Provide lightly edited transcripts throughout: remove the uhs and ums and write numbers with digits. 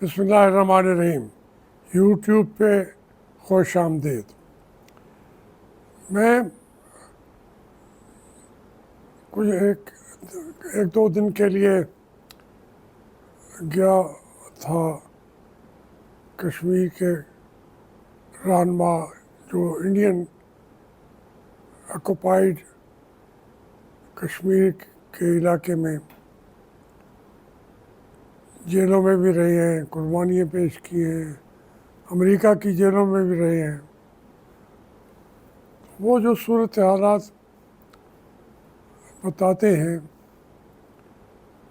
बिस्मिल्लाहिर्रहमानिर्रहीम। यूट्यूब पे खुश आमदीद। मैं कुछ एक दो दिन के लिए गया था कश्मीर के रहनुमा जो इंडियन ऑक्युपाइड कश्मीर के इलाके में जेलों में भी रहे हैं, कुर्बानियाँ पेश की हैं, अमेरिका की जेलों में भी रहे हैं। वो जो सूरत हालात बताते हैं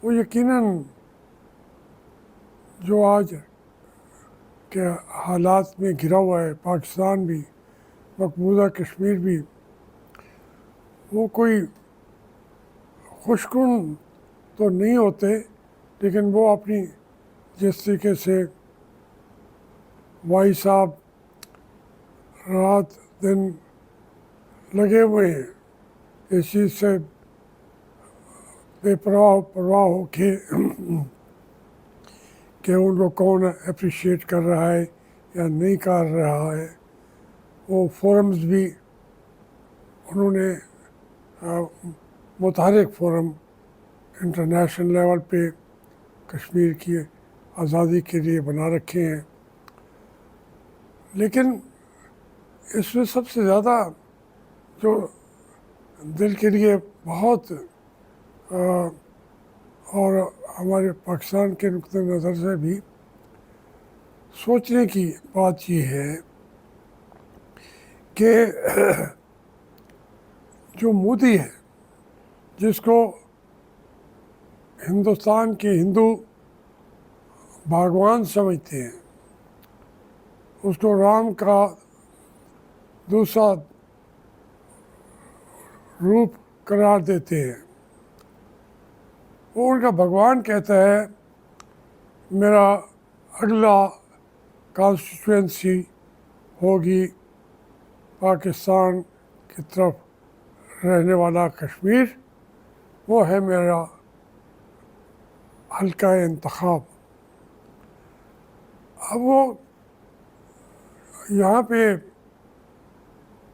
वो यकीनन जो आज के हालात में घिरा हुआ है पाकिस्तान भी, मकबूजा कश्मीर भी, वो कोई खुशकुन तो नहीं होते, लेकिन वो अपनी जिस तरीके से भाई साहब रात दिन लगे हुए हैं इस चीज़ से परवाह हो कि उनको कौन अप्रिशिएट कर रहा है या नहीं कर रहा है। वो फोरम्स भी उन्होंने मुतहरिक फोरम इंटरनेशनल लेवल पे कश्मीर की आज़ादी के लिए बना रखे हैं। लेकिन इसमें सबसे ज़्यादा जो दिल के लिए बहुत और हमारे पाकिस्तान के नुक्ते नज़र से भी सोचने की बात ये है कि जो मोदी है, जिसको हिंदुस्तान के हिंदू भगवान समझते हैं, उसको राम का दूसरा रूप करार देते हैं। वो उनका भगवान कहता है मेरा अगला कॉन्स्टिट्यूएंसी होगी पाकिस्तान की तरफ रहने वाला कश्मीर, वो है मेरा हल्का इंतखाब। अब वो यहाँ पे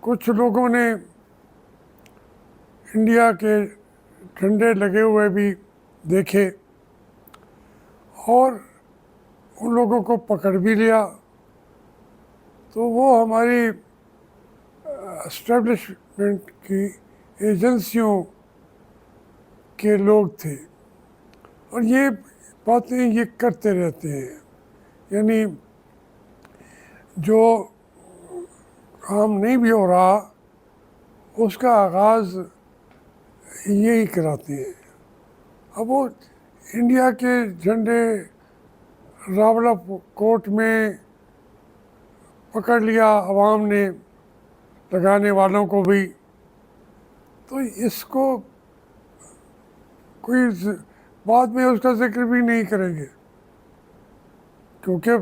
कुछ लोगों ने इंडिया के झंडे लगे हुए भी देखे और उन लोगों को पकड़ भी लिया। तो वो हमारी एस्टेब्लिशमेंट की एजेंसियों के लोग थे और ये बातें ये करते रहते हैं, यानी जो काम नहीं भी हो रहा उसका आगाज़ यही कराते हैं। अब वो इंडिया के झंडे रावला कोर्ट में पकड़ लिया अवाम ने, लगाने वालों को भी, तो इसको कोई बाद में उसका जिक्र भी नहीं करेंगे, क्योंकि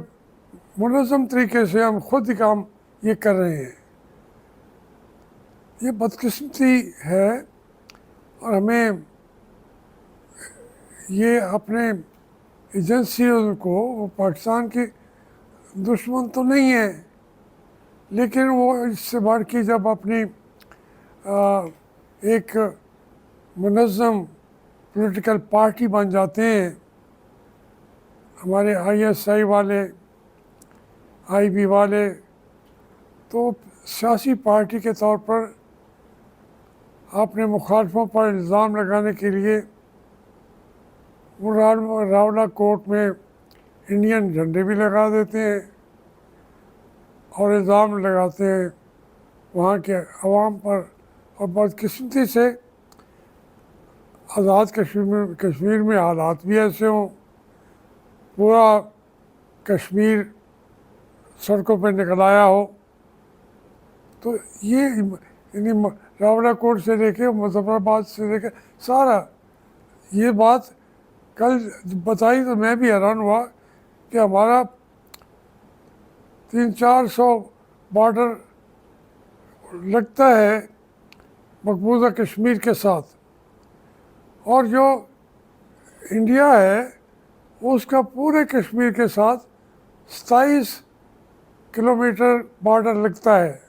मुनज़्ज़म तरीके से हम खुद ही काम ये कर रहे हैं। ये बदकिस्मती है और हमें ये अपने एजेंसियों को, वो पाकिस्तान की दुश्मन तो नहीं है, लेकिन वो इससे बढ़ के जब अपनी एक मुनज़्ज़म पॉलिटिकल पार्टी बन जाते हैं, हमारे ISI वाले, IB वाले, तो सियासी पार्टी के तौर पर अपने मुखालफों पर इल्ज़ाम लगाने के लिए वो रावला कोर्ट में इंडियन झंडे भी लगा देते हैं और इल्ज़ाम लगाते हैं वहाँ के अवाम पर। और बदकिस्मती से आज़ाद कश्मीर में हालात भी ऐसे हों, पूरा कश्मीर सड़कों पर निकल आया हो, तो ये यानी रावला कोर्ट से लेके मुजफ्फराबाद से लेके सारा ये बात कल बताई तो मैं भी हैरान हुआ कि हमारा 300-400 बॉर्डर लगता है मकबूजा कश्मीर के साथ, और जो इंडिया है उसका पूरे कश्मीर के साथ 27 किलोमीटर बॉर्डर लगता है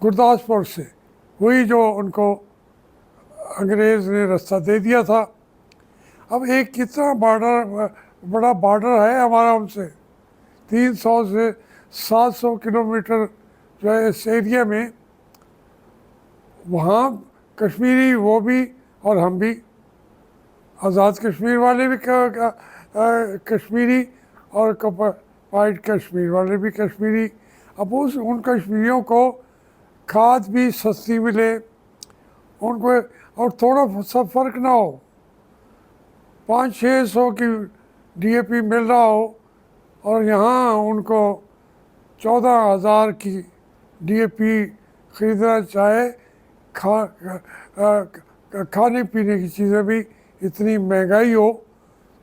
गुरदासपुर से, वही जो उनको अंग्रेज़ ने रास्ता दे दिया था। अब एक कितना बड़ा बॉर्डर है हमारा उनसे, 300 से 700 किलोमीटर जो है इस एरिया में। वहाँ कश्मीरी वो भी और हम भी, आज़ाद कश्मीर वाले भी कश्मीरी और वाइट कश्मीर वाले भी कश्मीरी। अब उन कश्मीरियों को खाद भी सस्ती मिले उनको, और थोड़ा सा फ़र्क ना हो, 500-600 की DAP मिल रहा हो और यहाँ उनको 14,000 की DAP ख़रीदना चाहे। खाने पीने की चीज़ें भी इतनी महंगाई हो,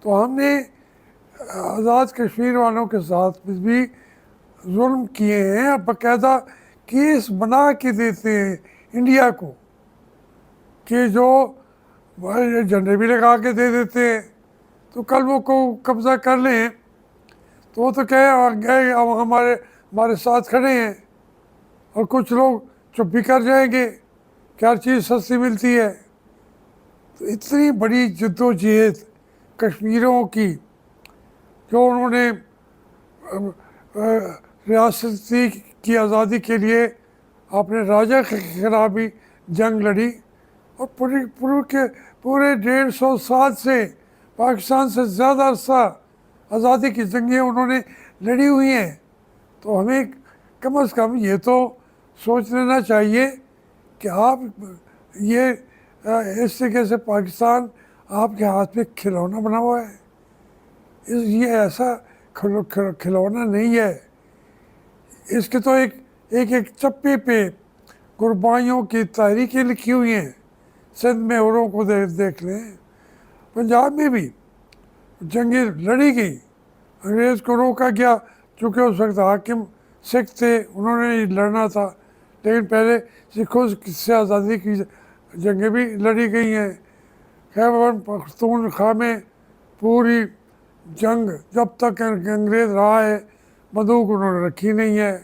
तो हमने आज़ाद कश्मीर वालों के साथ भी जुल्म किए हैं। बाकायदा केस बना के देते हैं इंडिया को कि जो झंडे भी लगा के दे देते हैं, तो कल वो को कब्ज़ा कर लें तो वो तो कहे हमारे साथ खड़े हैं, और कुछ लोग चुप भी कर जाएंगे कि हर चीज़ सस्ती मिलती है। तो इतनी बड़ी जद्दोजहद कश्मीरियों की, जो उन्होंने रियासती की आज़ादी के लिए अपने राजा के खिलाफ भी जंग लड़ी, और पूरे 150 साल से पाकिस्तान से ज़्यादा अरसा आज़ादी की जंगें उन्होंने लड़ी हुई हैं। तो हमें कम से कम ये तो सोच लेना चाहिए कि आप ये इस तरीके से पाकिस्तान आपके हाथ में खिलौना बना हुआ है। ये ऐसा खिलौना नहीं है। इसके तो एक चप्पे पे कुर्बानियों की तारीखें लिखी हुई हैं। सिंध में औरों को देख लें, पंजाब में भी जंगें लड़ी गई, अंग्रेज़ को रोका गया चूँकि उस वक्त हाकिम सिख थे, उन्होंने ही लड़ना था। लेकिन पहले सिखों से आज़ादी की जंगें भी लड़ी गई हैं। खैबर पख्तूनख्वा में पूरी जंग जब तक अंग्रेज़ रहा है बंदूक उन्होंने रखी नहीं है।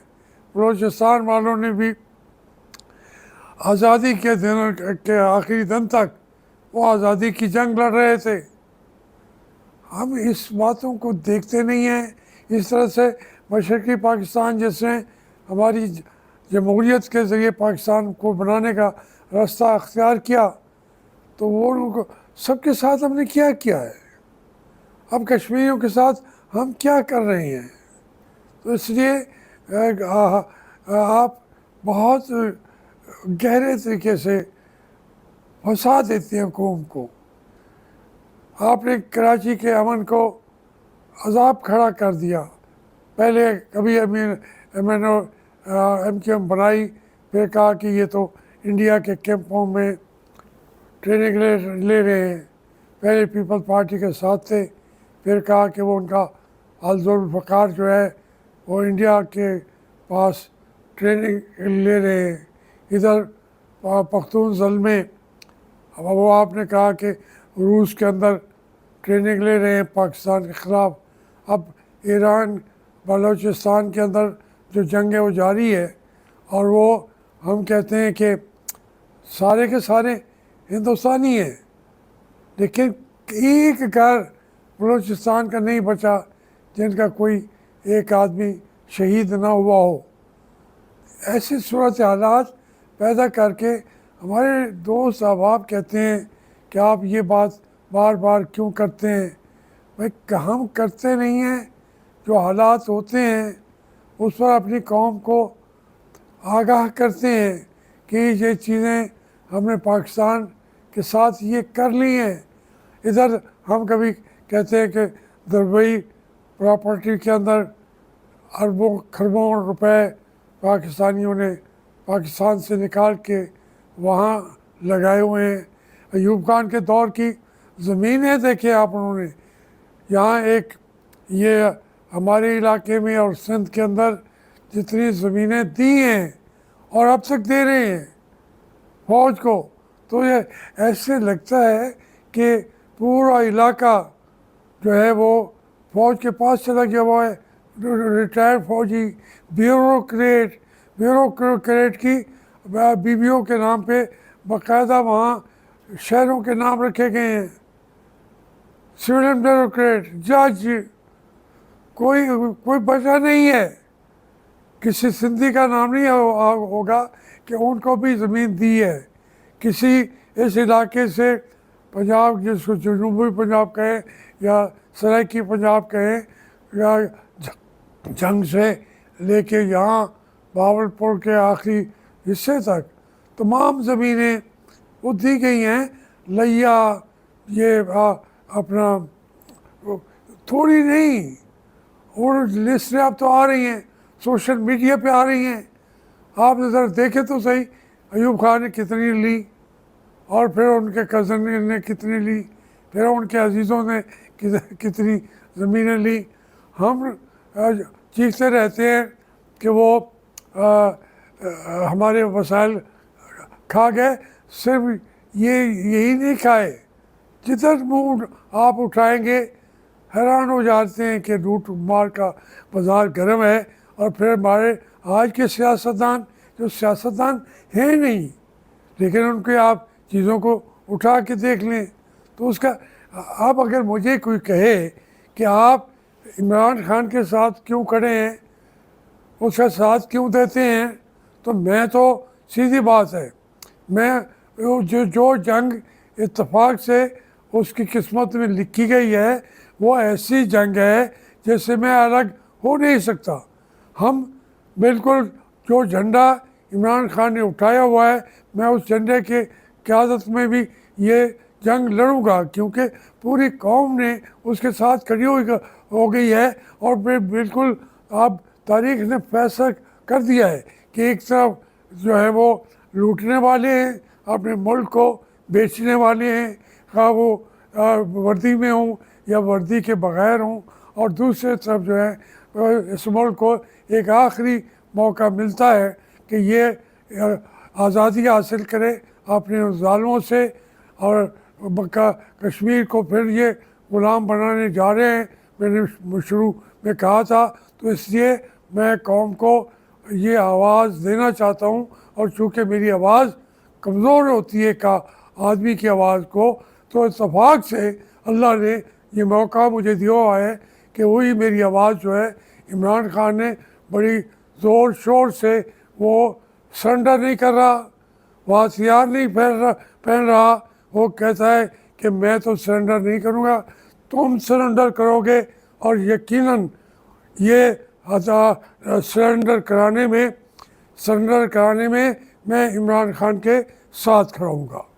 बलूचिस्तान वालों ने भी आज़ादी के दिनों के आखिरी दिन तक वो आज़ादी की जंग लड़ रहे थे। हम इस बातों को देखते नहीं हैं। इस तरह से मशरक़ी पाकिस्तान जिसने हमारी जमहूरियत के ज़रिए पाकिस्तान को बनाने का रास्ता अख्तियार किया, तो वो उनको सबके साथ हमने क्या किया है, अब कश्मीरियों के साथ हम क्या कर रहे हैं। तो इसलिए आप बहुत गहरे तरीके से फंसा देते हैं कौम को। आपने कराची के अमन को अजाब खड़ा कर दिया। पहले कभी MQM बनाई, फिर कहा कि ये तो इंडिया के कैंपों में ट्रेनिंग ले रहे हैं। पहले पीपल्स पार्टी के साथ थे, फिर कहा कि वो उनका जुल्फ़िकार जो है वो इंडिया के पास ट्रेनिंग ले रहे हैं। इधर पख्तून ज़ल में वो आपने कहा कि रूस के अंदर ट्रेनिंग ले रहे हैं पाकिस्तान के ख़िलाफ़। अब ईरान बलूचिस्तान के अंदर जो जंग है वो जारी है, और वो हम कहते हैं कि सारे के सारे हिंदुस्तानी हैं, लेकिन एक घर बलूचिस्तान का नहीं बचा जिनका कोई एक आदमी शहीद ना हुआ हो। ऐसी सूरत हालात पैदा करके हमारे दोस्त अहबाब कहते हैं कि आप ये बात बार बार क्यों करते हैं। भाई हम करते नहीं हैं, जो हालात होते हैं उस पर अपनी कौम को आगाह करते हैं कि ये चीज़ें हमने पाकिस्तान के साथ ये कर ली हैं। इधर हम कभी कहते हैं कि दुबई प्रॉपर्टी के अंदर अरबों खरबों रुपए पाकिस्तानियों ने पाकिस्तान से निकाल के वहाँ लगाए हुए हैं। अयूब खान के दौर की ज़मीनें देखे आप उन्होंने। यहाँ एक ये हमारे इलाके में और सिंध के अंदर जितनी ज़मीनें दी हैं और अब तक दे रहे हैं फ़ौज को, तो ये ऐसे लगता है कि पूरा इलाका जो है वो फ़ौज के पास चला गया हुआ है। रिटायर्ड फौजी, ब्यूरोक्रेट की बीवियों के नाम पे बाकायदा वहाँ शहरों के नाम रखे गए हैं। सिविलियन ब्यूरोक्रेट, जज, कोई कोई बचा नहीं है। किसी सिंधी का नाम नहीं होगा कि उनको भी ज़मीन दी है। किसी इस इलाके से पंजाब, जिसको जनूबी पंजाब कहें या सराइकी पंजाब कहें, या जंग से लेके यहाँ बावलपुर के आखिरी हिस्से तक तमाम ज़मीनें वो दी गई हैं। लिया ये अपना थोड़ी नहीं, और लिस्टें अब तो आ रही हैं, सोशल मीडिया पे आ रही हैं। आप ज़रा देखें तो सही, अयूब खान ने कितनी ली, और फिर उनके कज़न ने कितनी ली, फिर उनके अजीज़ों ने कितनी ज़मीनें ली। हम चीखते रहते हैं कि वो हमारे वसाइल खा गए। सिर्फ यही नहीं खाए, जिधर मुँह आप उठाएंगे हैरान हो जाते हैं कि लूट मार का बाज़ार गर्म है। और फिर हमारे आज के सियासतदान, जो सियासतदान हैं नहीं, लेकिन उनके आप चीज़ों को उठा के देख लें तो उसका, आप अगर मुझे कोई कहे कि आप इमरान खान के साथ क्यों खड़े हैं, उसका साथ क्यों देते हैं, तो मैं तो सीधी बात है, मैं जो जंग इत्तेफाक से उसकी किस्मत में लिखी गई है वो ऐसी जंग है जैसे मैं अलग हो नहीं सकता। हम बिल्कुल, जो झंडा इमरान खान ने उठाया हुआ है, मैं उस झंडे के क़यादत में भी ये जंग लड़ूंगा, क्योंकि पूरी कौम ने उसके साथ खड़ी हो गई है। और बिल्कुल अब तारीख ने फैसला कर दिया है कि एक तरफ जो है वो लूटने वाले हैं, अपने मुल्क को बेचने वाले हैं, खा वो वर्दी में हों या वर्दी के बग़ैर हों, और दूसरे तरफ जो है इस मुल्क को एक आखिरी मौका मिलता है कि ये आज़ादी हासिल करे अपने ज़ालिमों से, और कश्मीर को फिर ये ग़ुलाम बनाने जा रहे हैं। मैंने शुरू में कहा था, तो इसलिए मैं कौम को ये आवाज़ देना चाहता हूँ। और चूँकि मेरी आवाज़ कमज़ोर होती है का आदमी की आवाज़ को, तो इत्तेफाक से अल्लाह ने ये मौका मुझे दिया हुआ है कि वही मेरी आवाज़ जो है, इमरान खान ने बड़ी ज़ोर शोर से, वो सरेंडर नहीं कर रहा, वो हथियार नहीं पहन रहा, वो कहता है कि मैं तो सरेंडर नहीं करूँगा, तुम सरेंडर करोगे। और यकीनन ये सरेंडर कराने में मैं इमरान खान के साथ खड़ा हूँगा।